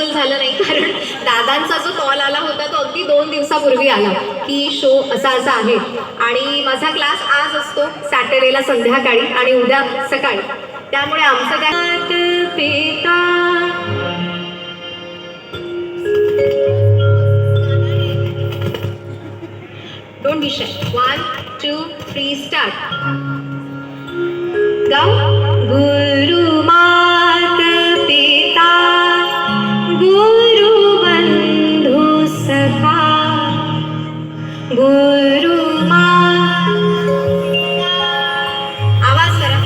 Rehearsal झालं नाही, कारण दादांचा जो कॉल आला होता तो अगदी 2 दिवसापूर्वी आला की शो असा असा आहे आणि माझा क्लास आज असतो सॅटर्डेला संध्याकाळी आणि उद्या सकाळी, त्यामुळे आमचं काय पिता डोंट बी शाय. 1 2 3 स्टार्ट. गाव. गुरु मात पिता गुरु बंधु सखा गुरु मात. आवाज करा.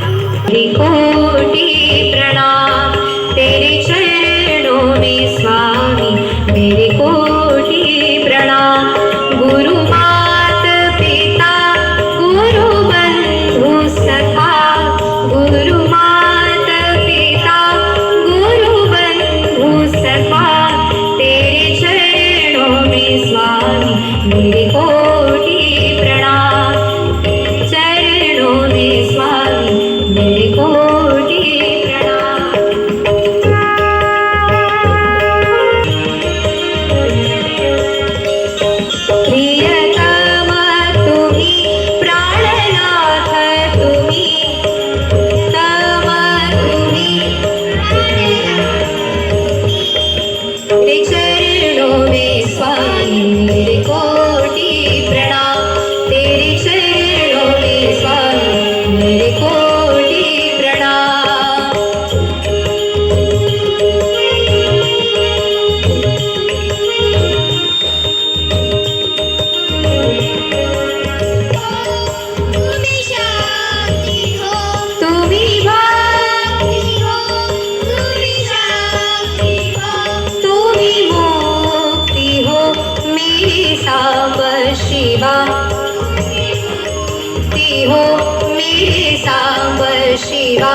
कोटि प्रणाम तेरे चरणों में स्वामी, मेरे कोटि प्रणाम. गुरु मात पिता गुरु बंधु सखा गुरु मात पिता गुरु बंधु सखा, तेरे चरणों में स्वामी मेरे कोटि प्रणाम. चरणों में स्वामी मेरे कोटि प्रणाम. प्रियतम तुम्ही प्राणनाथ तुम्ही तम तुम्ही तेरे चरणों में स्वामी मेरे कोटि प्रणाम. तेरे चरणों में स्वामी मेरे कोटि प्रणाम. तुम्ही शांती हो तुम्ही भक्ती हो तुम्ही शांती हो तुम्ही मुक्ती हो, मेरी सांब शिवा ती हो मेरी सांब शिवा.